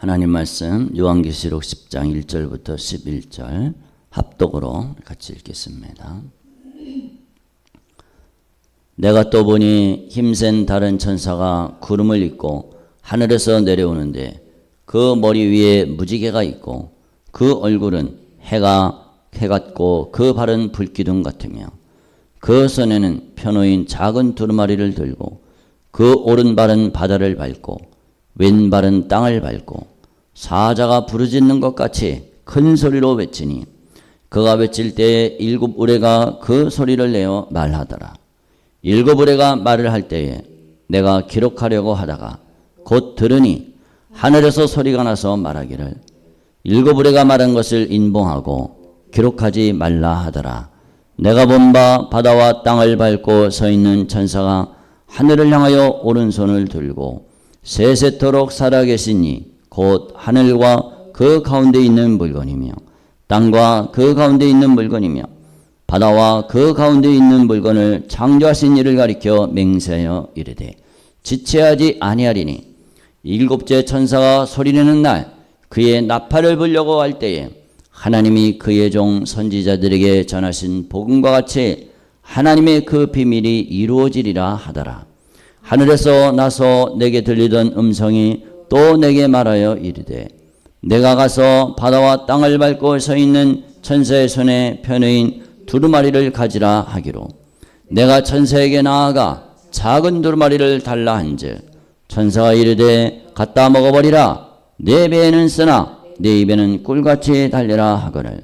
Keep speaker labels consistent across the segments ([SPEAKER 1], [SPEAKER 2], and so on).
[SPEAKER 1] 하나님 말씀 요한계시록 10장 1절부터 11절 합독으로 같이 읽겠습니다. 내가 또 보니 힘센 다른 천사가 구름을 입고 하늘에서 내려오는데 그 머리 위에 무지개가 있고 그 얼굴은 해 같고 그 발은 불기둥 같으며 그 손에는 펴놓인 작은 두루마리를 들고 그 오른발은 바다를 밟고 왼발은 땅을 밟고 사자가 부르짖는 것 같이 큰 소리로 외치니 그가 외칠 때에 일곱 우레가 그 소리를 내어 말하더라. 일곱 우레가 말을 할 때에 내가 기록하려고 하다가 곧 들으니 하늘에서 소리가 나서 말하기를 일곱 우레가 말한 것을 인봉하고 기록하지 말라 하더라. 내가 본 바 바다와 땅을 밟고 서 있는 천사가 하늘을 향하여 오른손을 들고 세세토록 살아계시니 곧 하늘과 그 가운데 있는 물건이며 땅과 그 가운데 있는 물건이며 바다와 그 가운데 있는 물건을 창조하신 이를 가리켜 맹세하여 이르되 지체하지 아니하리니 일곱째 천사가 소리내는 날 그의 나팔을 불려고 할 때에 하나님이 그의 종 선지자들에게 전하신 복음과 같이 하나님의 그 비밀이 이루어지리라 하더라. 하늘에서 나서 내게 들리던 음성이 또 내게 말하여 이르되 내가 가서 바다와 땅을 밟고 서 있는 천사의 손에 펴놓인 두루마리를 가지라 하기로 내가 천사에게 나아가 작은 두루마리를 달라 한즉 천사가 이르되 갖다 먹어버리라. 내 배에는 쓰나 내 입에는 꿀같이 달려라 하거늘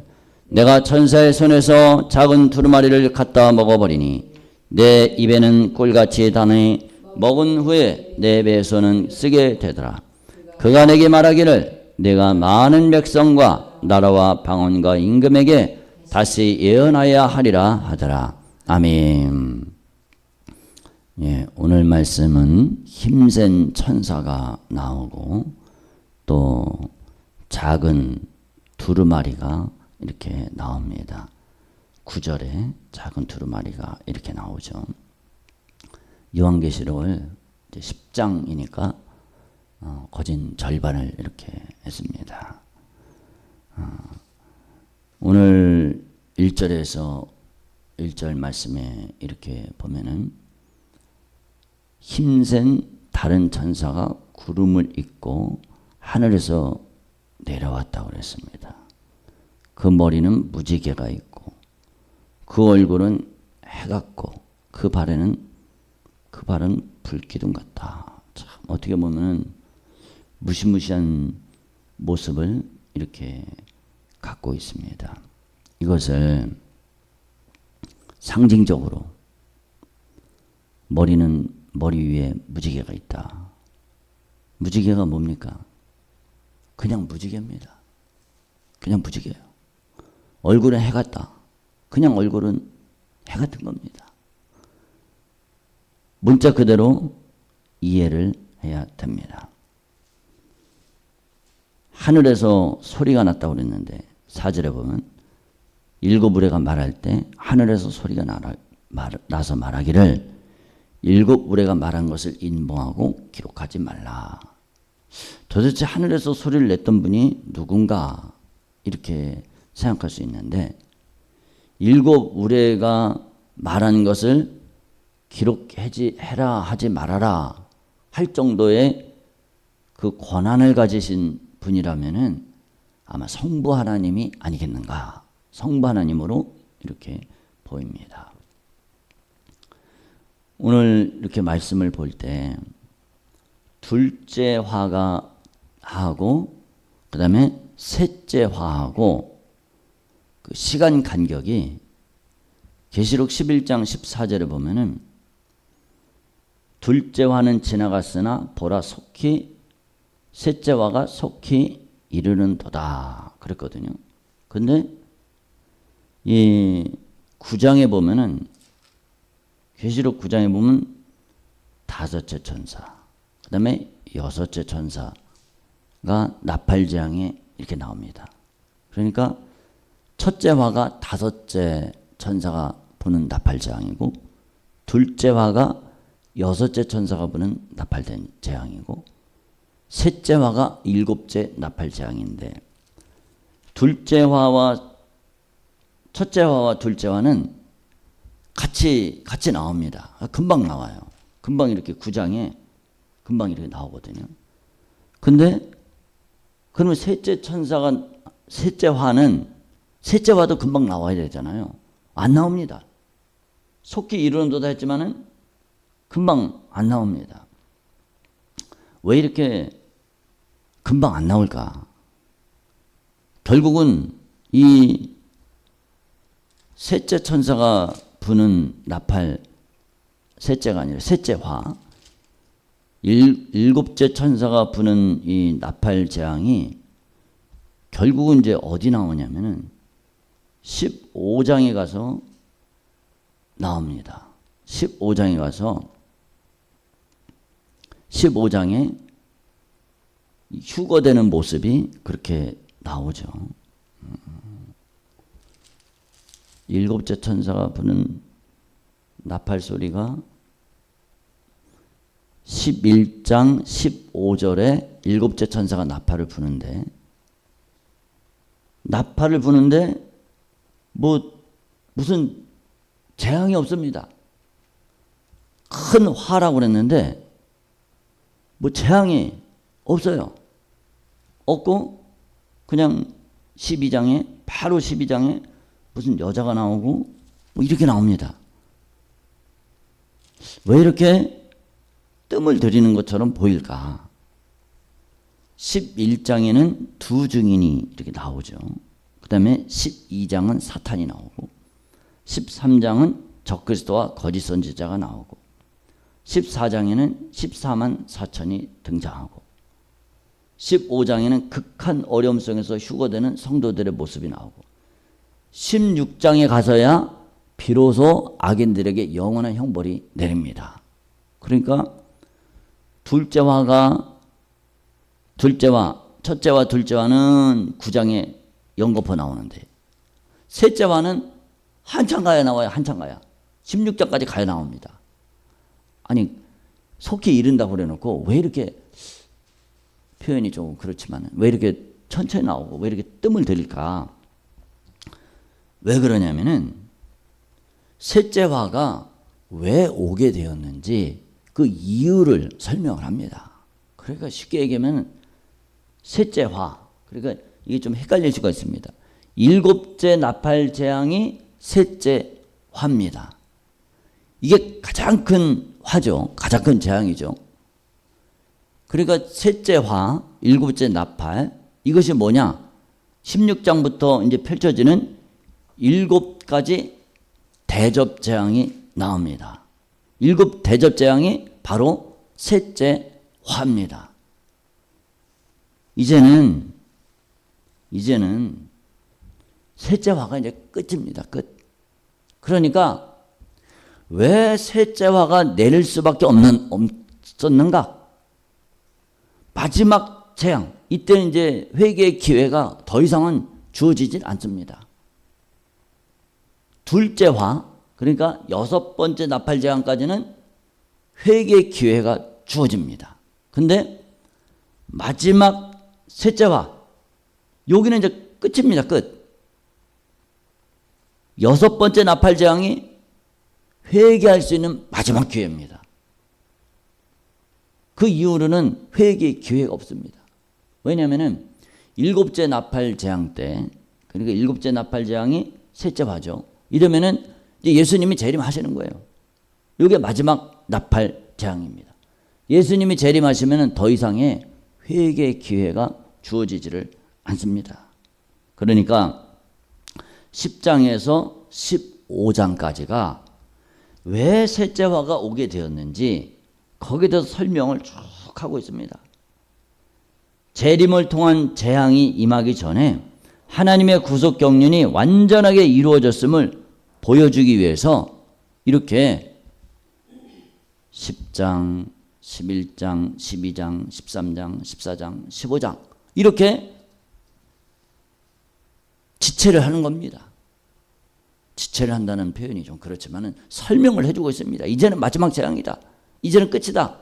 [SPEAKER 1] 내가 천사의 손에서 작은 두루마리를 갖다 먹어버리니 내 입에는 꿀같이 다니 먹은 후에 내 배에서는 쓰게 되더라. 그가 내게 말하기를 내가 많은 백성과 나라와 방언과 임금에게 다시 예언하여야 하리라 하더라. 아멘. 예, 오늘 말씀은 힘센 천사가 나오고 또 작은 두루마리가 이렇게 나옵니다. 9절에 작은 두루마리가 이렇게 나오죠. 요한계시록을 10장이니까 거진 절반을 이렇게 했습니다. 오늘 1절에서 1절 말씀에 이렇게 보면은 힘센 다른 천사가 구름을 입고 하늘에서 내려왔다고 그랬습니다. 그 머리는 무지개가 있고 그 얼굴은 해 같고 그 발은 불기둥 같다. 참 어떻게 보면은 무시무시한 모습을 이렇게 갖고 있습니다. 이것을 상징적으로 머리 위에 무지개가 있다. 무지개가 뭡니까? 그냥 무지개입니다. 그냥 무지개예요. 얼굴은 해 같다. 그냥 얼굴은 해 같은 겁니다. 문자 그대로 이해를 해야 됩니다. 하늘에서 소리가 났다고 그랬는데 4절에 보면 일곱 우레가 말할 때 하늘에서 소리가 나서 말하기를 일곱 우레가 말한 것을 인봉하고 기록하지 말라. 도대체 하늘에서 소리를 냈던 분이 누군가 이렇게 생각할 수 있는데 일곱 우레가 말한 것을 기록해라 하지 말아라 할 정도의 그 권한을 가지신 분이라면은 아마 성부 하나님이 아니겠는가. 성부 하나님으로 이렇게 보입니다. 오늘 이렇게 말씀을 볼 때 둘째 화가 하고 그 다음에 셋째 화하고 그 시간 간격이 계시록 11장 14절에 보면은 둘째 화는 지나갔으나 보라 속히 셋째 화가 속히 이르는도다 그랬거든요. 근데 이 9장에 보면은 계시록 9장에 보면 다섯째 천사 그 다음에 여섯째 천사가 나팔재앙에 이렇게 나옵니다. 그러니까 첫째 화가 다섯째 천사가 부는 나팔재앙이고 둘째 화가 여섯째 천사가 부는 나팔된 재앙이고 셋째 화가 일곱째 나팔 재앙인데 둘째 화와 첫째 화와 둘째 화는 같이 나옵니다. 금방 나와요. 금방 이렇게 9장에 금방 이렇게 나오거든요. 근데 그러면 셋째 천사가 셋째 화도 금방 나와야 되잖아요. 안 나옵니다. 속히 이르는도다 했지만은 금방 안 나옵니다. 왜 이렇게 금방 안 나올까? 결국은 이 셋째 천사가 부는 나팔, 셋째가 아니라 셋째 화, 일곱째 천사가 부는 이 나팔 재앙이 결국은 이제 어디 나오냐면은 15장에 가서 나옵니다. 15장에 가서 15장에 휴거되는 모습이 그렇게 나오죠. 일곱째 천사가 부는 나팔 소리가 11장 15절에 일곱째 천사가 나팔을 부는데 무슨 재앙이 없습니다. 큰 화라고 그랬는데 재앙이 없어요. 없고 그냥 12장에 바로 12장에 무슨 여자가 나오고 이렇게 나옵니다. 왜 이렇게 뜸을 들이는 것처럼 보일까? 11장에는 두 증인이 이렇게 나오죠. 그 다음에 12장은 사탄이 나오고 13장은 적그리스도와 거짓 선지자가 나오고 14장에는 14만 4천이 등장하고 15장에는 극한 어려움 속에서 휴거되는 성도들의 모습이 나오고 16장에 가서야 비로소 악인들에게 영원한 형벌이 내립니다. 그러니까 첫째와 둘째와는 9장에 연거푸 나오는데 셋째와는 한참 가야 나와요. 한참 가야. 16장까지 가야 나옵니다. 아니 속히 이른다고 그래놓고 왜 이렇게 표현이 좀 그렇지만 왜 이렇게 천천히 나오고 왜 이렇게 뜸을 들일까? 왜 그러냐면은 셋째 화가 왜 오게 되었는지 그 이유를 설명을 합니다. 그러니까 쉽게 얘기하면 셋째 화, 그러니까 이게 좀 헷갈릴 수가 있습니다. 일곱째 나팔 재앙이 셋째 화입니다. 이게 가장 큰 화죠. 가장 큰 재앙이죠. 그러니까 셋째 화, 일곱째 나팔, 이것이 뭐냐? 16장부터 이제 펼쳐지는 7가지 대접 재앙이 나옵니다. 7 대접 재앙이 바로 셋째 화입니다. 이제는 셋째 화가 이제 끝입니다. 끝. 그러니까 왜 셋째 화가 내릴 수밖에 없었는가? 마지막 재앙. 이때는 이제 회개의 기회가 더 이상은 주어지질 않습니다. 둘째 화, 그러니까 6번째 나팔 재앙까지는 회개의 기회가 주어집니다. 근데 마지막 셋째 화, 여기는 이제 끝입니다. 끝. 6번째 나팔 재앙이 회개할 수 있는 마지막 기회입니다. 그 이후로는 회개의 기회가 없습니다. 왜냐하면 7째 나팔 재앙 때, 그러니까 7째 나팔 재앙이 셋째 화죠. 이러면은 이제 예수님이 재림하시는 거예요. 이게 마지막 나팔 재앙입니다. 예수님이 재림하시면은 더 이상의 회개의 기회가 주어지지를 않습니다. 그러니까 10장에서 15장까지가 왜 셋째 화가 오게 되었는지 거기에 대해서 설명을 쭉 하고 있습니다. 재림을 통한 재앙이 임하기 전에 하나님의 구속 경륜이 완전하게 이루어졌음을 보여주기 위해서 이렇게 10장, 11장, 12장, 13장, 14장, 15장 이렇게 지체를 하는 겁니다. 지체를 한다는 표현이 좀 그렇지만 설명을 해주고 있습니다. 이제는 마지막 재앙이다. 이제는 끝이다.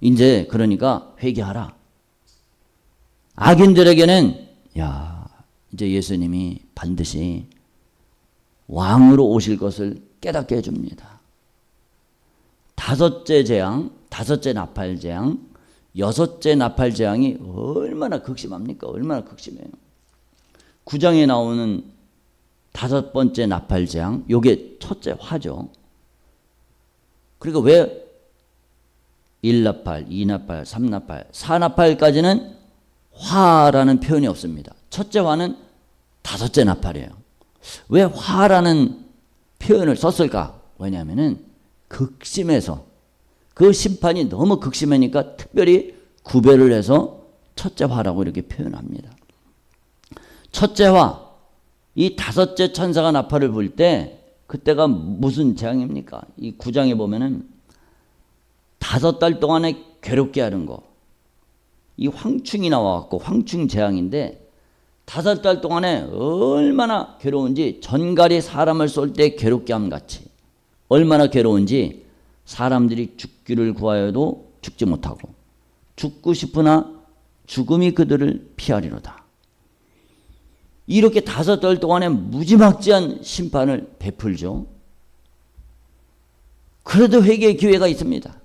[SPEAKER 1] 이제 그러니까 회개하라. 악인들에게는 이제 예수님이 반드시 왕으로 오실 것을 깨닫게 해줍니다. 다섯째 재앙, 다섯째 나팔 재앙, 여섯째 나팔 재앙이 얼마나 극심합니까? 얼마나 극심해요. 9장에 나오는 다섯 번째 나팔 재앙, 요게 첫째 화죠. 그리고 왜 1나팔, 2나팔, 3나팔, 4나팔까지는 화라는 표현이 없습니다. 첫째 화는 다섯째 나팔이에요. 왜 화라는 표현을 썼을까? 왜냐하면은 극심해서 그 심판이 너무 극심하니까 특별히 구별을 해서 첫째 화라고 이렇게 표현합니다. 첫째 화, 이 다섯째 천사가 나팔을 불 때 그때가 무슨 재앙입니까? 이 9장에 보면은 5달 동안에 괴롭게 하는 거. 이 황충이 나와갖고 황충 재앙인데 5달 동안에 얼마나 괴로운지 전갈이 사람을 쏠 때 괴롭게 함 같이 얼마나 괴로운지 사람들이 죽기를 구하여도 죽지 못하고 죽고 싶으나 죽음이 그들을 피하리로다. 이렇게 5달 동안에 무지막지한 심판을 베풀죠. 그래도 회개의 기회가 있습니다.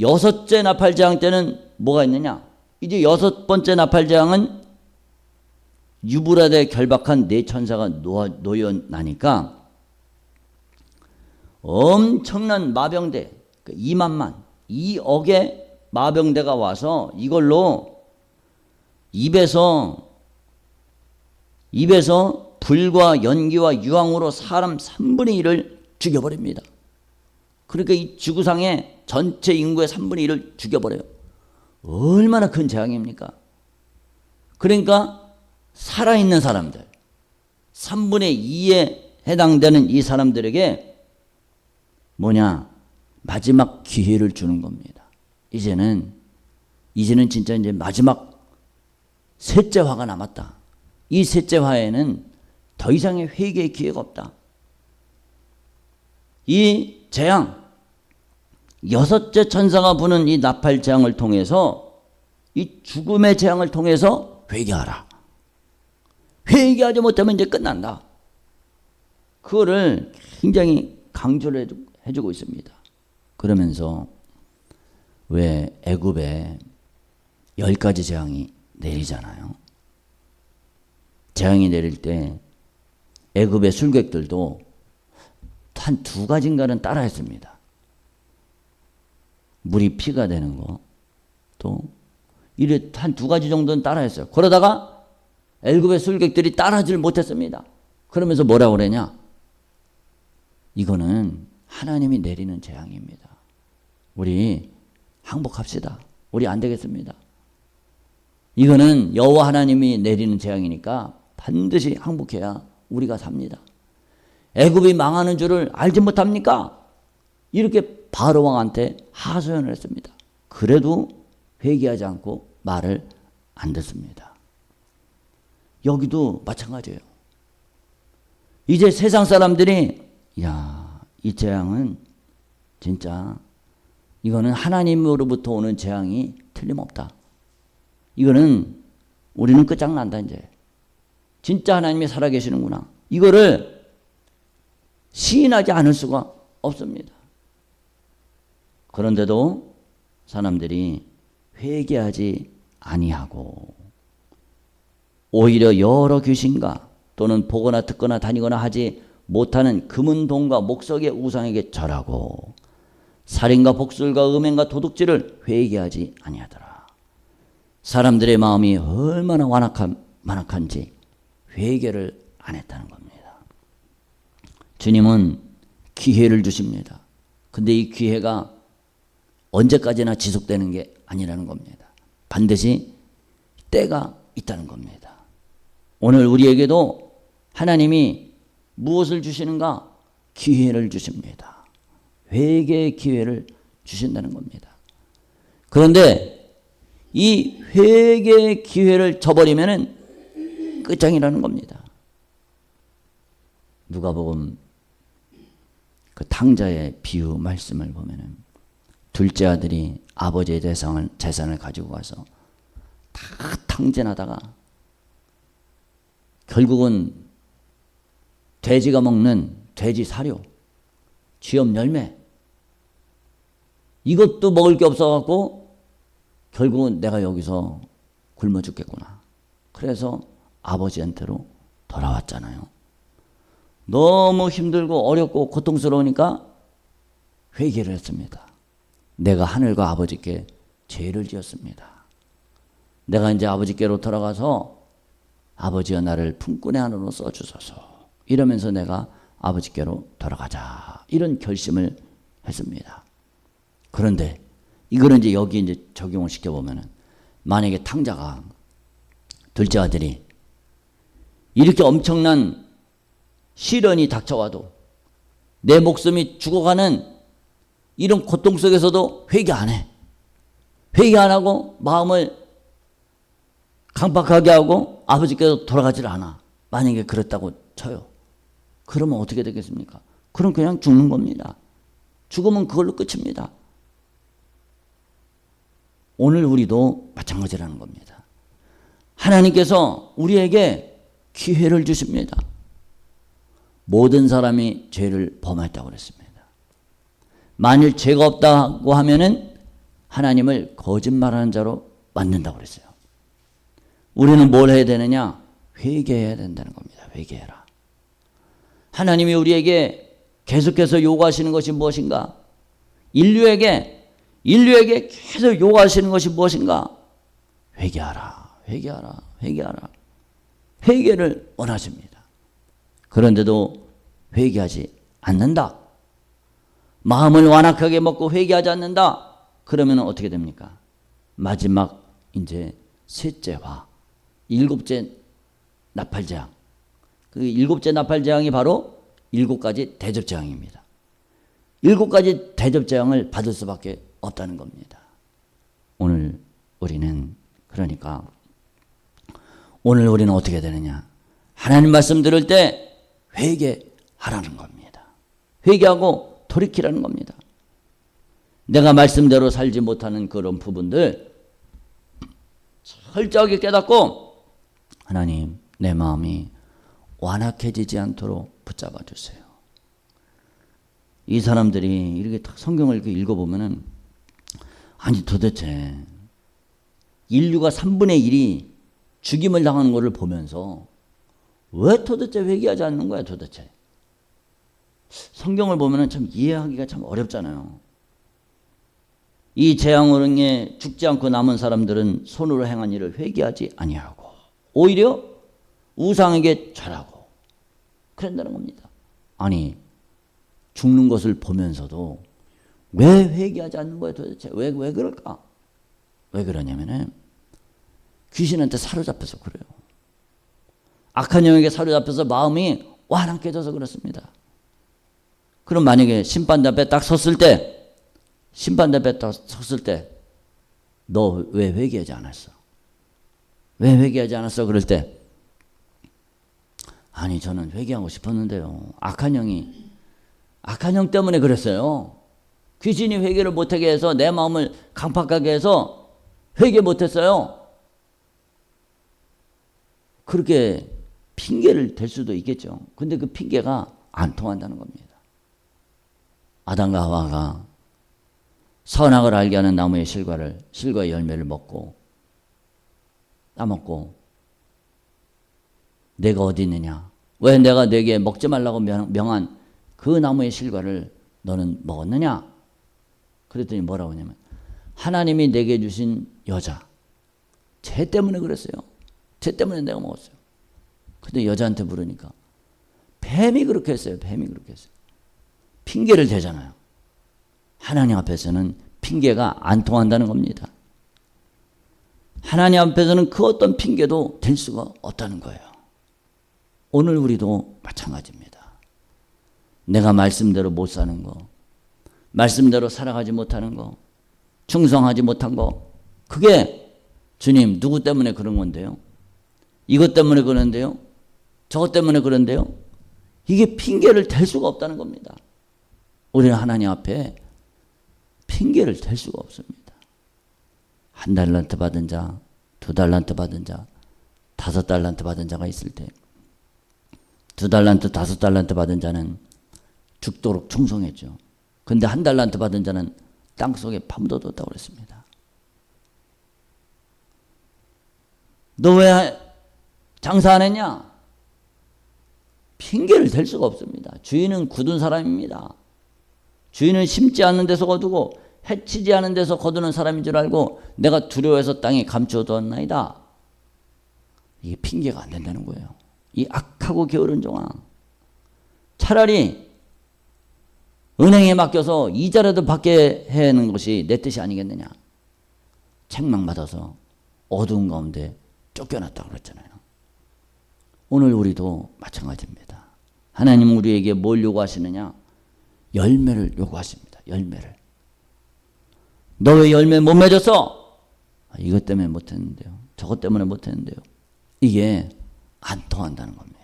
[SPEAKER 1] 여섯째 나팔재앙 때는 뭐가 있느냐? 이제 여섯 번째 나팔재앙은 유브라데 결박한 네 천사가 놓여나니까 엄청난 마병대 2만만 2억의 마병대가 와서 이걸로 입에서 불과 연기와 유황으로 사람 3분의 1을 죽여버립니다. 그러니까 이 지구상의 전체 인구의 3분의 1을 죽여버려요. 얼마나 큰 재앙입니까? 그러니까 살아있는 사람들 3분의 2에 해당되는 이 사람들에게 뭐냐? 마지막 기회를 주는 겁니다. 이제는 진짜 이제 마지막 셋째 화가 남았다. 이 셋째 화에는 더 이상의 회개의 기회가 없다. 이 재앙, 여섯째 천사가 부는 이 나팔 재앙을 통해서 이 죽음의 재앙을 통해서 회개하라. 회개하지 못하면 이제 끝난다. 그거를 굉장히 강조를 해주고 있습니다. 그러면서 왜 애굽에 10가지 재앙이 내리잖아요. 재앙이 내릴 때 애굽의 술객들도 한 2가지인가는 따라했습니다. 물이 피가 되는 거, 또 이래 한 2가지 정도는 따라했어요. 그러다가 애굽의 술객들이 따라하지 못했습니다. 그러면서 뭐라고 그러냐? 이거는 하나님이 내리는 재앙입니다. 우리 항복합시다. 우리 안 되겠습니다. 이거는 여호와 하나님이 내리는 재앙이니까 반드시 항복해야 우리가 삽니다. 애굽이 망하는 줄을 알지 못합니까? 이렇게 바로 왕한테 하소연을 했습니다. 그래도 회개하지 않고 말을 안 듣습니다. 여기도 마찬가지예요. 이제 세상 사람들이 이 재앙은 진짜 이거는 하나님으로부터 오는 재앙이 틀림없다. 이거는 우리는 끝장난다 이제. 진짜 하나님이 살아계시는구나. 이거를 시인하지 않을 수가 없습니다. 그런데도 사람들이 회개하지 아니하고 오히려 여러 귀신과 또는 보거나 듣거나 다니거나 하지 못하는 금은 동과 목석의 우상에게 절하고 살인과 복술과 음행과 도둑질을 회개하지 아니하더라. 사람들의 마음이 얼마나 완악한지 회개를 안 했다는 겁니다. 주님은 기회를 주십니다. 근데 이 기회가 언제까지나 지속되는 게 아니라는 겁니다. 반드시 때가 있다는 겁니다. 오늘 우리에게도 하나님이 무엇을 주시는가? 기회를 주십니다. 회개의 기회를 주신다는 겁니다. 그런데 이 회개의 기회를 저버리면은 끝장이라는 겁니다. 누가복음 그 탕자의 비유 말씀을 보면은 둘째 아들이 아버지의 재산을 가지고 가서 다 항진하다가 결국은 돼지가 먹는 돼지 사료, 쥐염 열매, 이것도 먹을 게 없어갖고 결국은 내가 여기서 굶어 죽겠구나. 그래서 아버지한테로 돌아왔잖아요. 너무 힘들고 어렵고 고통스러우니까 회개를 했습니다. 내가 하늘과 아버지께 죄를 지었습니다. 내가 이제 아버지께로 돌아가서 아버지여 나를 품꾼의 하나로 써주소서. 이러면서 내가 아버지께로 돌아가자. 이런 결심을 했습니다. 그런데 이거는 이제 여기 이제 적용을 시켜보면은 만약에 탕자가 둘째 아들이 이렇게 엄청난 시련이 닥쳐와도 내 목숨이 죽어가는 이런 고통 속에서도 회개 안 해. 회개 안 하고 마음을 강박하게 하고 아버지께로 돌아가질 않아. 만약에 그랬다고 쳐요. 그러면 어떻게 되겠습니까? 그럼 그냥 죽는 겁니다. 죽으면 그걸로 끝입니다. 오늘 우리도 마찬가지라는 겁니다. 하나님께서 우리에게 기회를 주십니다. 모든 사람이 죄를 범했다고 그랬습니다. 만일 죄가 없다고 하면은 하나님을 거짓말하는 자로 만든다고 그랬어요. 우리는 뭘 해야 되느냐? 회개해야 된다는 겁니다. 회개해라. 하나님이 우리에게 계속해서 요구하시는 것이 무엇인가? 인류에게 계속 요구하시는 것이 무엇인가? 회개하라. 회개하라. 회개하라. 회개를 원하십니다. 그런데도 회개하지 않는다. 마음을 완악하게 먹고 회개하지 않는다. 그러면 어떻게 됩니까? 마지막 이제 셋째와 일곱째 나팔재앙. 그 일곱째 나팔재앙이 바로 일곱 가지 대접재앙입니다. 일곱 가지 대접재앙을 받을 수밖에 없다는 겁니다. 오늘 우리는 그러니까 오늘 우리는 어떻게 되느냐? 하나님 말씀 들을 때 회개하라는 겁니다. 회개하고 돌이키라는 겁니다. 내가 말씀대로 살지 못하는 그런 부분들 철저하게 깨닫고 하나님 내 마음이 완악해지지 않도록 붙잡아 주세요. 이 사람들이 이렇게 성경을 이렇게 읽어보면은 아니 도대체 인류가 3분의 1이 죽임을 당하는 것을 보면서 왜 도대체 회개하지 않는 거야 도대체. 성경을 보면은 참 이해하기가 참 어렵잖아요. 이 재앙으로 죽지 않고 남은 사람들은 손으로 행한 일을 회개하지 아니하고 오히려 우상에게 절하고 그런다는 겁니다. 아니 죽는 것을 보면서도 왜 회개하지 않는 거예요 도대체? 왜 그럴까? 왜 그러냐면은 귀신한테 사로잡혀서 그래요. 악한 영에게 사로잡혀서 마음이 완악해져서 그렇습니다. 그럼 만약에 심판대 앞에 딱 섰을 때 너 왜 회개하지 않았어? 왜 회개하지 않았어? 그럴 때 아니 저는 회개하고 싶었는데요. 악한 영 때문에 그랬어요. 귀신이 회개를 못하게 해서 내 마음을 강팍하게 해서 회개 못했어요. 그렇게 핑계를 댈 수도 있겠죠. 근데 그 핑계가 안 통한다는 겁니다. 아담과 하와가 선악을 알게 하는 나무의 실과의 열매를 먹고 따먹고 내가 어디 있느냐? 왜 내가 네게 먹지 말라고 명한 그 나무의 실과를 너는 먹었느냐? 그랬더니 뭐라고 하냐면 하나님이 내게 주신 여자 쟤 때문에 그랬어요. 쟤 때문에 내가 먹었어요. 근데 여자한테 물으니까 뱀이 그렇게 했어요. 핑계를 대잖아요. 하나님 앞에서는 핑계가 안 통한다는 겁니다. 하나님 앞에서는 그 어떤 핑계도 될 수가 없다는 거예요. 오늘 우리도 마찬가지입니다. 내가 말씀대로 못 사는 거, 말씀대로 살아가지 못하는 거, 충성하지 못한 거, 그게 주님 누구 때문에 그런 건데요? 이것 때문에 그런데요? 저것 때문에 그런데요? 이게 핑계를 댈 수가 없다는 겁니다. 우리는 하나님 앞에 핑계를 댈 수가 없습니다. 한 달란트 받은 자, 2달란트 받은 자, 5달란트 받은 자가 있을 때 2달란트, 5달란트 받은 자는 죽도록 충성했죠. 근데 1달란트 받은 자는 땅속에 파묻어뒀다고 그랬습니다. 너 왜 장사 안 했냐? 핑계를 댈 수가 없습니다. 주인은 굳은 사람입니다. 주인은 심지 않는 데서 거두고 해치지 않은 데서 거두는 사람인 줄 알고 내가 두려워해서 땅에 감춰두었나이다. 이게 핑계가 안 된다는 거예요. 이 악하고 게으른 종아, 차라리 은행에 맡겨서 이자라도 받게 하는 것이 내 뜻이 아니겠느냐. 책망받아서 어두운 가운데 쫓겨났다고 그랬잖아요. 오늘 우리도 마찬가지입니다. 하나님은 우리에게 뭘 요구하시느냐? 열매를 요구하십니다. 열매를. 너 왜 열매 못 맺었어? 이것 때문에 못했는데요. 저것 때문에 못했는데요. 이게 안 통한다는 겁니다.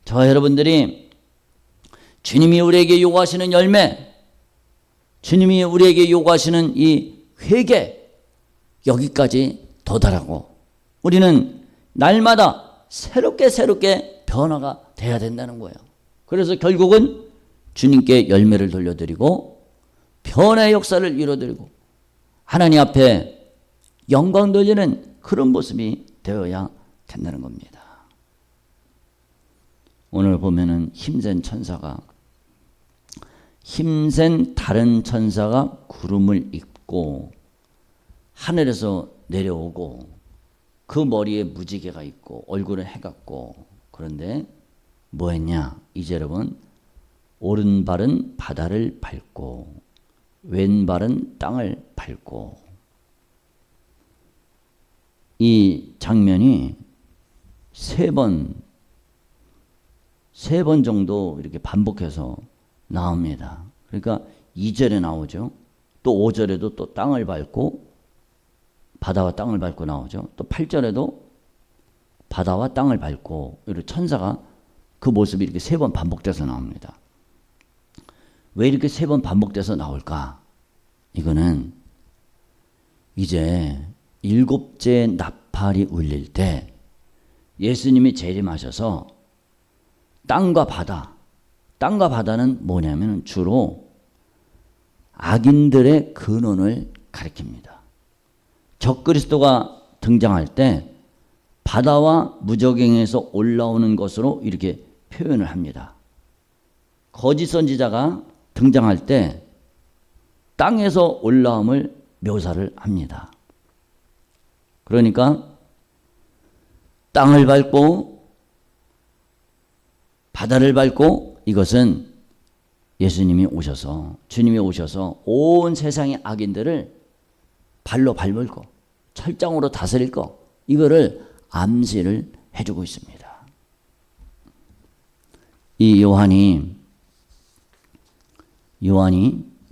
[SPEAKER 1] 저와 여러분들이 주님이 우리에게 요구하시는 열매, 주님이 우리에게 요구하시는 이 회개, 여기까지 도달하고 우리는 날마다 새롭게 변화가 돼야 된다는 거예요. 그래서 결국은 주님께 열매를 돌려드리고 변화의 역사를 이뤄드리고 하나님 앞에 영광 돌리는 그런 모습이 되어야 된다는 겁니다. 오늘 보면은 힘센 다른 천사가 구름을 입고 하늘에서 내려오고 그 머리에 무지개가 있고 얼굴은 해같고, 그런데 뭐 했냐? 이제 여러분, 오른발은 바다를 밟고 왼발은 땅을 밟고, 이 장면이 세 번 정도 이렇게 반복해서 나옵니다. 그러니까 2절에 나오죠. 또 5절에도 또 땅을 밟고 바다와 땅을 밟고 나오죠. 또 8절에도 바다와 땅을 밟고, 이렇게 천사가 그 모습이 이렇게 3번 반복돼서 나옵니다. 왜 이렇게 3번 반복돼서 나올까? 이거는 이제 7째 나팔이 울릴 때 예수님이 재림하셔서 땅과 바다는 뭐냐면 주로 악인들의 근원을 가리킵니다. 적그리스도가 등장할 때 바다와 무저갱에서 올라오는 것으로 이렇게 표현을 합니다. 거짓 선지자가 등장할 때 땅에서 올라옴을 묘사를 합니다. 그러니까 땅을 밟고 바다를 밟고, 이것은 예수님이 오셔서, 주님이 오셔서 온 세상의 악인들을 발로 밟을 거, 철장으로 다스릴 거, 이거를 암시를 해주고 있습니다. 이 요한이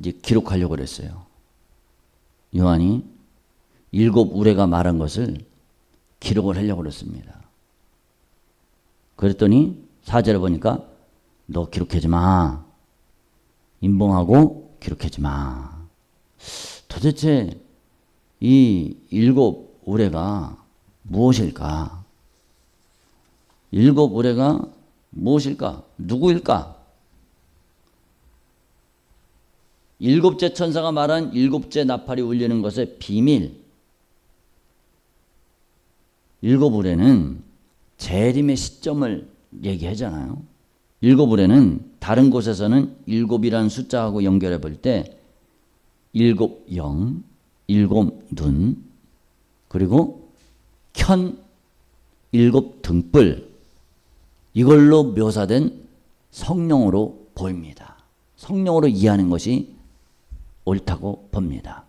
[SPEAKER 1] 이제 기록하려고 그랬어요. 요한이 7 우레가 말한 것을 기록을 하려고 그랬습니다. 그랬더니 4절에 보니까 너 기록하지 마. 임봉하고 기록하지 마. 도대체 이 7 우레가 무엇일까? 7 우레가 무엇일까? 누구일까? 7째 천사가 말한 7째 나팔이 울리는 것의 비밀. 7 우레는 재림의 시점을 얘기하잖아요. 7 우레는 다른 곳에서는 7이라는 숫자하고 연결해 볼 때 7 영, 7 눈, 그리고 켠 7 등불, 이걸로 묘사된 성령으로 보입니다. 성령으로 이해하는 것이 옳다고 봅니다.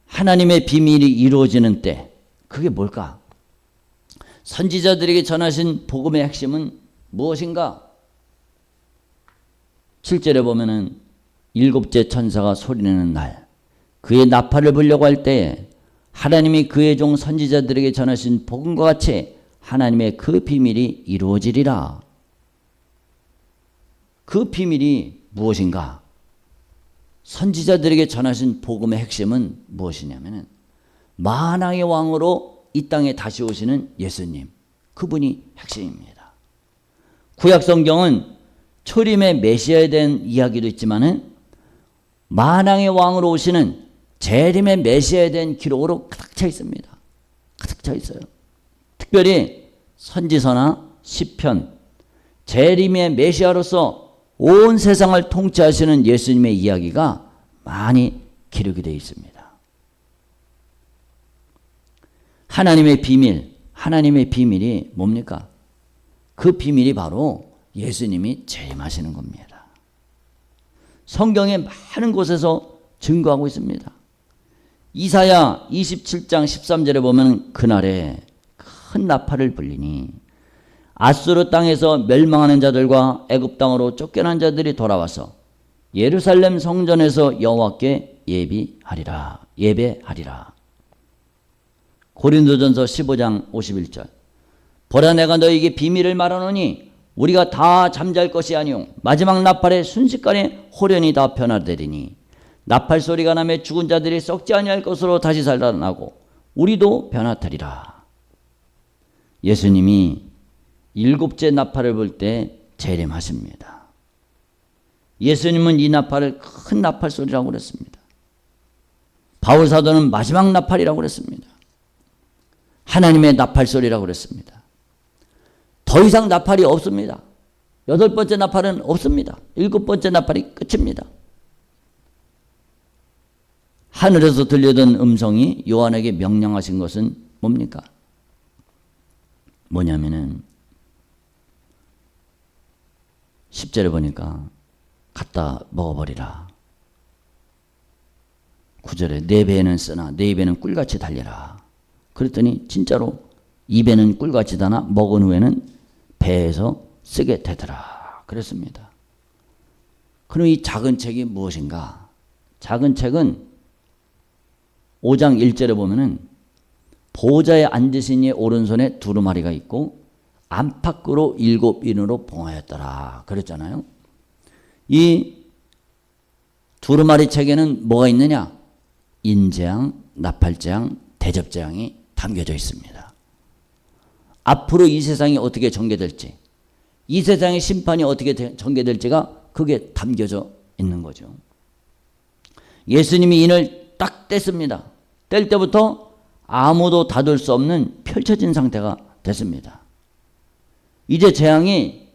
[SPEAKER 1] 하나님의 비밀이 이루어지는 때, 그게 뭘까? 선지자들에게 전하신 복음의 핵심은 무엇인가? 7절에 보면은 7째 천사가 소리내는 날, 그의 나팔을 불려고 할 때에 하나님이 그의 종 선지자들에게 전하신 복음과 같이 하나님의 그 비밀이 이루어지리라. 그 비밀이 무엇인가? 선지자들에게 전하신 복음의 핵심은 무엇이냐면은 만왕의 왕으로 이 땅에 다시 오시는 예수님, 그분이 핵심입니다. 구약 성경은 초림의 메시아에 대한 이야기도 있지만은 만왕의 왕으로 오시는 재림의 메시아에 대한 기록으로 가득 차 있습니다. 가득 차 있어요. 특별히 선지서나 시편, 재림의 메시아로서 온 세상을 통치하시는 예수님의 이야기가 많이 기록이 되어 있습니다. 하나님의 비밀이 뭡니까? 그 비밀이 바로 예수님이 재림하시는 겁니다. 성경의 많은 곳에서 증거하고 있습니다. 이사야 27장 13절에 보면 그날에 큰 나팔을 불리니 아수르 땅에서 멸망하는 자들과 애굽 땅으로 쫓겨난 자들이 돌아와서 예루살렘 성전에서 여호와께 예배하리라. 고린도전서 15장 51절. 보라 내가 너희에게 비밀을 말하노니 우리가 다 잠잘 것이 아니오 마지막 나팔에 순식간에 호련히 다 변화되리니 나팔 소리가 나며 죽은 자들이 썩지 아니할 것으로 다시 살아나고 우리도 변화되리라. 예수님이 일곱째 나팔을 불 때 재림하십니다. 예수님은 이 나팔을 큰 나팔 소리라고 그랬습니다. 바울 사도는 마지막 나팔이라고 그랬습니다. 하나님의 나팔 소리라고 그랬습니다. 더 이상 나팔이 없습니다. 8번째 나팔은 없습니다. 7번째 나팔이 끝입니다. 하늘에서 들려던 음성이 요한에게 명령하신 것은 뭡니까? 뭐냐면은 10절에 보니까 갖다 먹어버리라. 9절에 내 배에는 쓰나 내 입에는 꿀같이 달려라. 그랬더니 진짜로 입에는 꿀같이 다나 먹은 후에는 배에서 쓰게 되더라. 그랬습니다. 그럼 이 작은 책이 무엇인가? 작은 책은 5장 1절에 보면은 보좌에 앉으신 이의 오른손에 두루마리가 있고 안팎으로 7인으로 봉하였더라. 그랬잖아요. 이 두루마리 책에는 뭐가 있느냐? 인재앙, 나팔재앙, 대접재앙이 담겨져 있습니다. 앞으로 이 세상이 어떻게 전개될지, 이 세상의 심판이 어떻게 전개될지가 그게 담겨져 있는 거죠. 예수님이 인을 딱 뗐습니다. 뗄 때부터 아무도 닫을 수 없는 펼쳐진 상태가 됐습니다. 이제 재앙이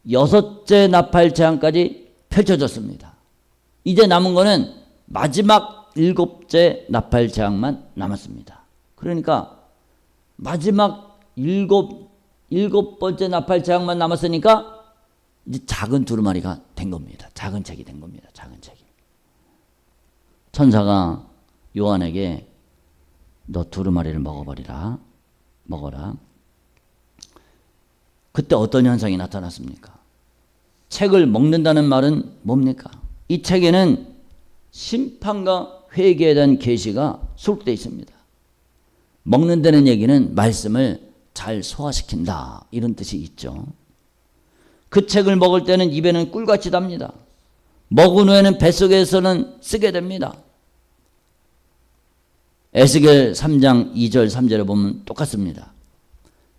[SPEAKER 1] 6째 나팔 재앙까지 펼쳐졌습니다. 이제 남은 거는 마지막 7째 나팔 재앙만 남았습니다. 그러니까 마지막 7번째 나팔 재앙만 남았으니까 이제 작은 두루마리가 된 겁니다. 작은 책이 된 겁니다. 작은 책이. 천사가 요한에게 너 두루마리를 먹어라. 그때 어떤 현상이 나타났습니까? 책을 먹는다는 말은 뭡니까? 이 책에는 심판과 회개에 대한 계시가 수록되어 있습니다. 먹는다는 얘기는 말씀을 잘 소화시킨다 이런 뜻이 있죠. 그 책을 먹을 때는 입에는 꿀같이 답니다. 먹은 후에는 뱃속에서는 쓰게 됩니다. 에스겔 3장 2절 3절에 보면 똑같습니다.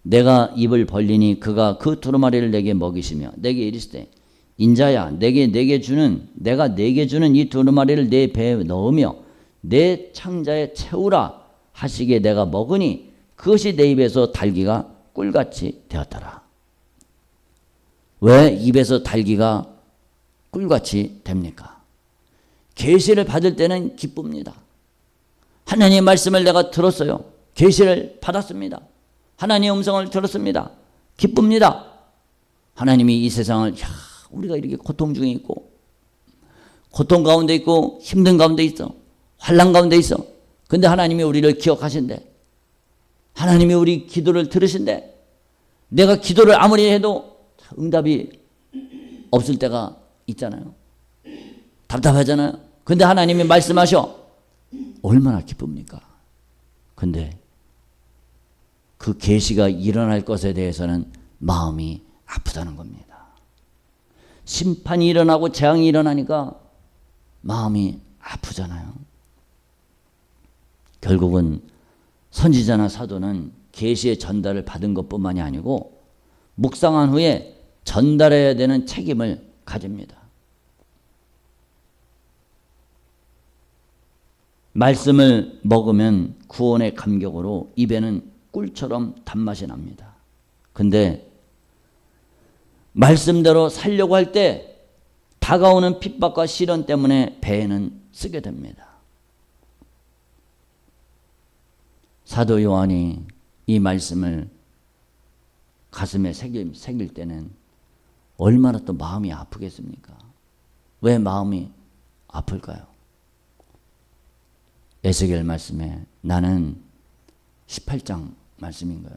[SPEAKER 1] 내가 입을 벌리니 그가 그 두루마리를 내게 먹이시며 내게 이르시되 인자야 내가 내게 주는 이 두루마리를 내 배에 넣으며 내 창자에 채우라 하시기에 내가 먹으니 그것이 내 입에서 달기가 꿀같이 되었더라. 왜 입에서 달기가 꿀같이 됩니까? 계시를 받을 때는 기쁩니다. 하나님의 말씀을 내가 들었어요. 계시를 받았습니다. 하나님의 음성을 들었습니다. 기쁩니다. 하나님이 이 세상을 우리가 이렇게 고통 중에 있고 고통 가운데 있고 힘든 가운데 있어. 환난 가운데 있어. 근데 하나님이 우리를 기억하신대. 하나님이 우리 기도를 들으신대. 내가 기도를 아무리 해도 응답이 없을 때가 있잖아요. 답답하잖아요. 근데 하나님이 말씀하셔. 얼마나 기쁩니까? 근데 그 계시가 일어날 것에 대해서는 마음이 아프다는 겁니다. 심판이 일어나고 재앙이 일어나니까 마음이 아프잖아요. 결국은 선지자나 사도는 계시의 전달을 받은 것뿐만이 아니고 묵상한 후에 전달해야 되는 책임을 가집니다. 말씀을 먹으면 구원의 감격으로 입에는 꿀처럼 단맛이 납니다. 근데 말씀대로 살려고 할 때 다가오는 핍박과 시련 때문에 배에는 쓰게 됩니다. 사도 요한이 이 말씀을 가슴에 새길 때는 얼마나 또 마음이 아프겠습니까? 왜 마음이 아플까요? 에스겔 말씀에 나는 18장 말씀인 거예요.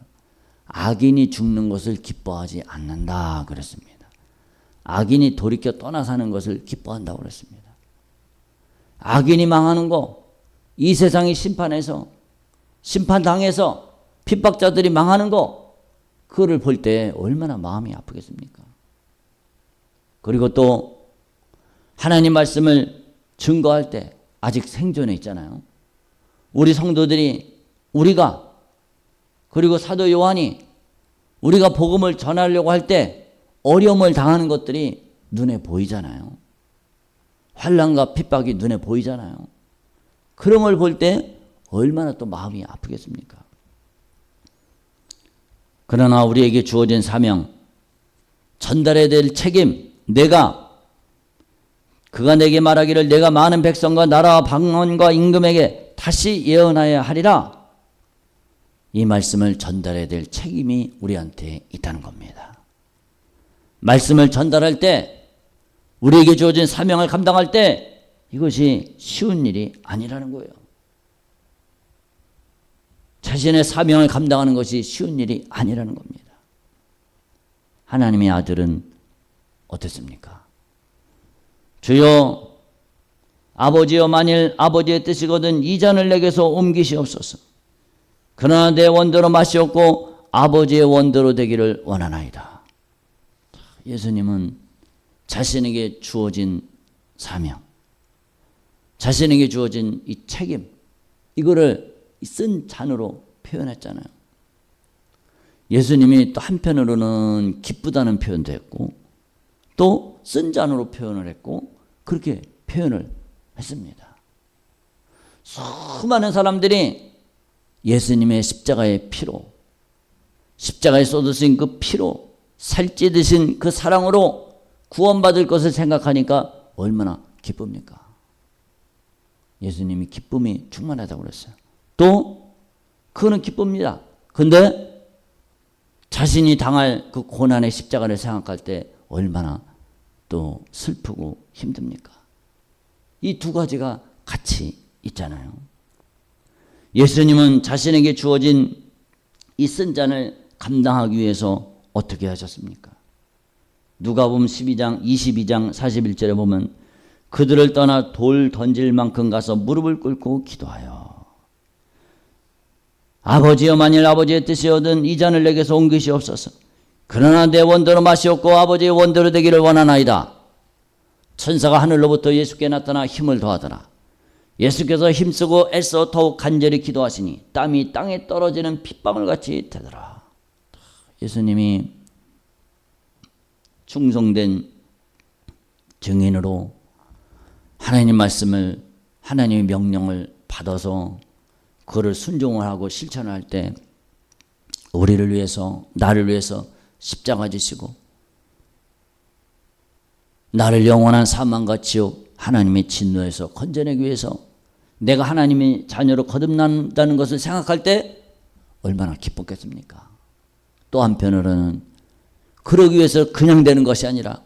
[SPEAKER 1] 악인이 죽는 것을 기뻐하지 않는다 그랬습니다. 악인이 돌이켜 떠나 사는 것을 기뻐한다고 그랬습니다. 악인이 망하는 거, 이 세상이 심판당해서 핍박자들이 망하는 거, 그거를 볼 때 얼마나 마음이 아프겠습니까? 그리고 또 하나님 말씀을 증거할 때 아직 생존해 있잖아요. 우리 성도들이 우리가 그리고 사도 요한이 우리가 복음을 전하려고 할 때 어려움을 당하는 것들이 눈에 보이잖아요. 환난과 핍박이 눈에 보이잖아요. 그런 걸 볼 때 얼마나 또 마음이 아프겠습니까? 그러나 우리에게 주어진 사명, 전달해야 될 책임, 그가 내게 말하기를 내가 많은 백성과 나라와 방언과 임금에게 다시 예언하여야 하리라. 이 말씀을 전달해야 될 책임이 우리한테 있다는 겁니다. 말씀을 전달할 때, 우리에게 주어진 사명을 감당할 때 이것이 쉬운 일이 아니라는 거예요. 자신의 사명을 감당하는 것이 쉬운 일이 아니라는 겁니다. 하나님의 아들은 어땠습니까? 주여, 아버지여, 만일 아버지의 뜻이거든 이 잔을 내게서 옮기시옵소서. 그러나 내 원대로 마시옵고 아버지의 원대로 되기를 원하나이다. 예수님은 자신에게 주어진 사명, 자신에게 주어진 이 책임, 이거를 쓴 잔으로 표현했잖아요. 예수님이 또 한편으로는 기쁘다는 표현도 했고 또 쓴 잔으로 표현을 했고 그렇게 표현을 했습니다. 수많은 사람들이 예수님의 십자가의 피로, 십자가에 쏟으신 그 피로, 살찌드신 그 사랑으로 구원받을 것을 생각하니까 얼마나 기쁩니까? 예수님이 기쁨이 충만하다고 그랬어요. 또 그거는 기쁩니다. 근데 자신이 당할 그 고난의 십자가를 생각할 때 얼마나 또 슬프고 힘듭니까? 이 두 가지가 같이 있잖아요. 예수님은 자신에게 주어진 이 쓴 잔을 감당하기 위해서 어떻게 하셨습니까? 누가복음 12장 22장 41절에 보면 그들을 떠나 돌 던질 만큼 가서 무릎을 꿇고 기도하여 아버지여, 만일 아버지의 뜻이거든 이 잔을 내게서 옮기시옵소서. 그러나 내 원대로 마시옵고 아버지의 원대로 되기를 원하나이다. 천사가 하늘로부터 예수께 나타나 힘을 더하더라. 예수께서 힘쓰고 애써 더욱 간절히 기도하시니 땀이 땅에 떨어지는 핏방울같이 되더라. 예수님이 충성된 증인으로 하나님 말씀을, 하나님의 명령을 받아서 그거를 순종을 하고 실천을 할 때 우리를 위해서, 나를 위해서 십자가 지시고 나를 영원한 사망과 지옥, 하나님의 진노에서 건져내기 위해서 내가 하나님의 자녀로 거듭난다는 것을 생각할 때 얼마나 기뻤겠습니까? 또 한편으로는 그러기 위해서 그냥 되는 것이 아니라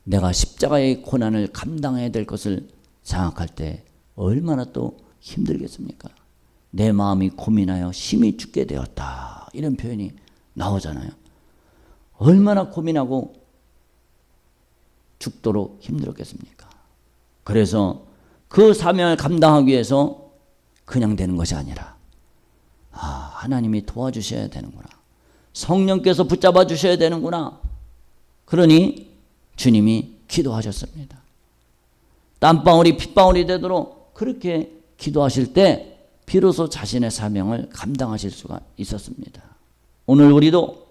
[SPEAKER 1] 내가 십자가의 고난을 감당해야 될 것을 생각할 때 얼마나 또 힘들겠습니까? 내 마음이 고민하여 심히 죽게 되었다. 이런 표현이 나오잖아요. 얼마나 고민하고 죽도록 힘들었겠습니까? 그래서 그 사명을 감당하기 위해서 그냥 되는 것이 아니라 하나님이 도와주셔야 되는구나. 성령께서 붙잡아 주셔야 되는구나. 그러니 주님이 기도하셨습니다. 땀방울이 핏방울이 되도록 그렇게 기도하실 때 비로소 자신의 사명을 감당하실 수가 있었습니다. 오늘 우리도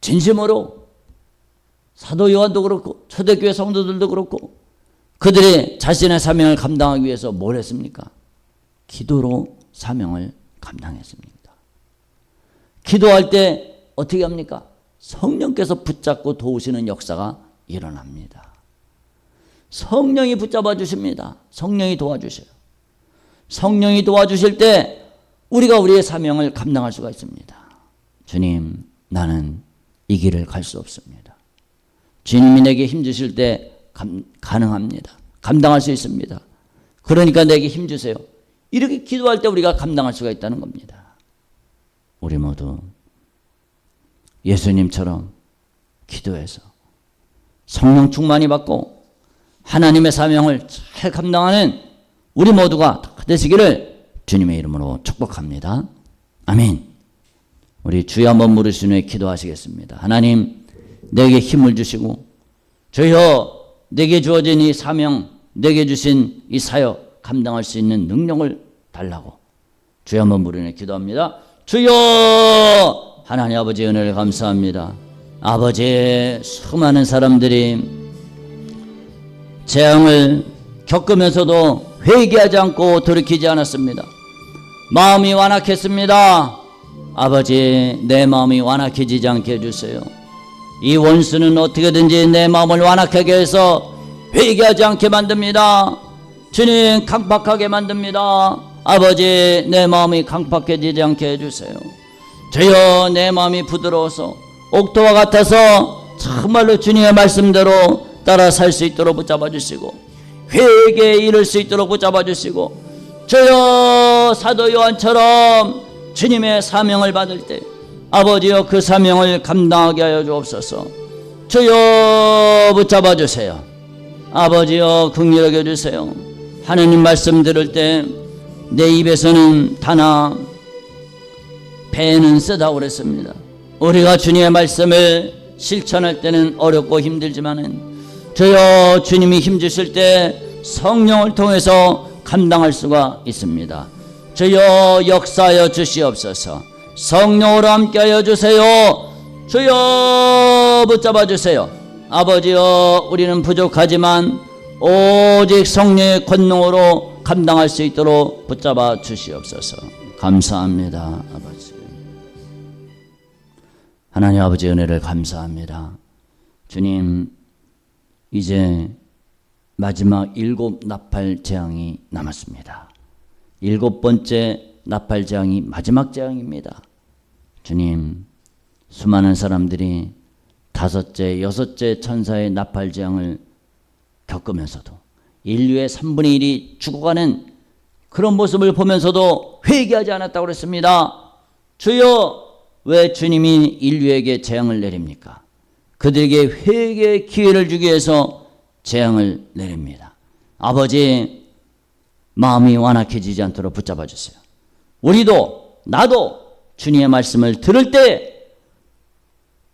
[SPEAKER 1] 진심으로 사도 요한도 그렇고 초대교회 성도들도 그렇고 그들이 자신의 사명을 감당하기 위해서 뭘 했습니까? 기도로 사명을 감당했습니다. 기도할 때 어떻게 합니까? 성령께서 붙잡고 도우시는 역사가 일어납니다. 성령이 붙잡아 주십니다. 성령이 도와주셔요. 성령이 도와주실 때 우리가 우리의 사명을 감당할 수가 있습니다. 주님, 나는 이 길을 갈 수 없습니다. 주님이 내게 힘주실 때 가능합니다. 감당할 수 있습니다. 그러니까 내게 힘주세요. 이렇게 기도할 때 우리가 감당할 수가 있다는 겁니다. 우리 모두 예수님처럼 기도해서 성령 충만히 받고 하나님의 사명을 잘 감당하는 우리 모두가 다 되시기를 주님의 이름으로 축복합니다. 아멘. 우리 주여 한번 부르신 후에 기도하시겠습니다. 하나님, 내게 힘을 주시고 주여 내게 주어진 이 사명, 내게 주신 이 사역 감당할 수 있는 능력을 달라고 주여 한번 부르는 후에 기도합니다. 주여, 하나님 아버지의 은혜를 감사합니다. 아버지, 수많은 사람들이 재앙을 겪으면서도 회개하지 않고 돌이키지 않았습니다. 마음이 완악했습니다. 아버지, 내 마음이 완악해지지 않게 해주세요. 이 원수는 어떻게든지 내 마음을 완악하게 해서 회개하지 않게 만듭니다. 주님, 강팍하게 만듭니다. 아버지, 내 마음이 강팍해지지 않게 해주세요. 주여, 내 마음이 부드러워서 옥토와 같아서 정말로 주님의 말씀대로 따라 살 수 있도록 붙잡아 주시고 회개에 이를 수 있도록 붙잡아 주시고 주여, 사도 요한처럼 주님의 사명을 받을 때 아버지여 그 사명을 감당하게 하여 주옵소서. 주여, 붙잡아 주세요. 아버지여, 긍휼하게 해주세요. 하나님 말씀 들을 때 내 입에서는 다나 배는 쓰다고 그랬습니다. 우리가 주님의 말씀을 실천할 때는 어렵고 힘들지만은 주여, 주님이 힘주실 때 성령을 통해서 감당할 수가 있습니다. 주여, 역사하여 주시옵소서. 성령으로 함께하여 주세요. 주여, 붙잡아 주세요. 아버지여, 우리는 부족하지만 오직 성령의 권능으로 감당할 수 있도록 붙잡아 주시옵소서. 감사합니다. 아버지, 하나님 아버지의 은혜를 감사합니다. 주님, 이제 마지막 7 나팔 재앙이 남았습니다. 7번째 나팔 재앙이 마지막 재앙입니다. 주님, 수많은 사람들이 5째, 6째 천사의 나팔 재앙을 겪으면서도 인류의 3분의 1이 죽어가는 그런 모습을 보면서도 회개하지 않았다고 그랬습니다. 주여, 왜 주님이 인류에게 재앙을 내립니까? 그들에게 회개의 기회를 주기 위해서 재앙을 내립니다. 아버지, 마음이 완악해지지 않도록 붙잡아 주세요. 우리도, 나도 주님의 말씀을 들을 때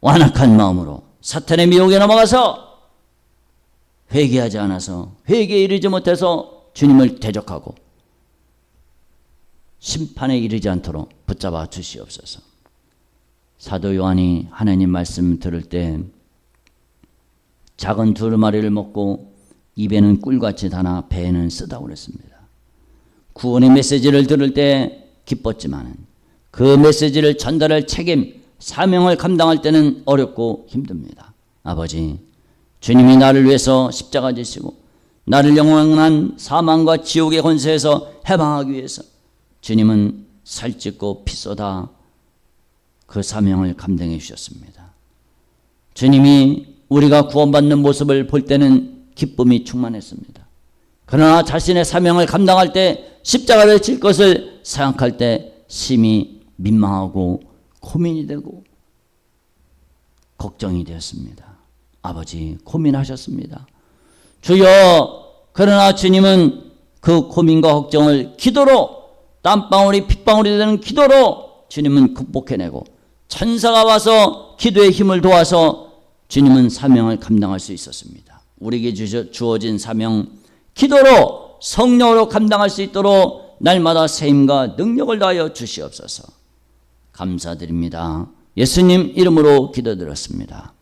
[SPEAKER 1] 완악한 마음으로 사탄의 미혹에 넘어가서 회개하지 않아서 회개에 이르지 못해서 주님을 대적하고 심판에 이르지 않도록 붙잡아 주시옵소서. 사도 요한이 하나님 말씀 들을 때 작은 두루마리를 먹고 입에는 꿀같이 다나 배에는 쓰다고 그랬습니다. 구원의 메시지를 들을 때 기뻤지만 그 메시지를 전달할 책임, 사명을 감당할 때는 어렵고 힘듭니다. 아버지, 주님이 나를 위해서 십자가 지시고 나를 영원한 사망과 지옥의 권세에서 해방하기 위해서 주님은 살찢고 피 쏟아 그 사명을 감당해 주셨습니다. 주님이 우리가 구원받는 모습을 볼 때는 기쁨이 충만했습니다. 그러나 자신의 사명을 감당할 때 십자가를 질 것을 생각할 때 심히 민망하고 고민이 되고 걱정이 되었습니다. 아버지, 고민하셨습니다. 주여, 그러나 주님은 그 고민과 걱정을 기도로, 땀방울이 핏방울이 되는 기도로 주님은 극복해내고 천사가 와서 기도의 힘을 도와서 주님은 사명을 감당할 수 있었습니다. 우리에게 주어진 사명, 기도로 성령으로 감당할 수 있도록 날마다 세임과 능력을 다하여 주시옵소서. 감사드립니다. 예수님 이름으로 기도드렸습니다.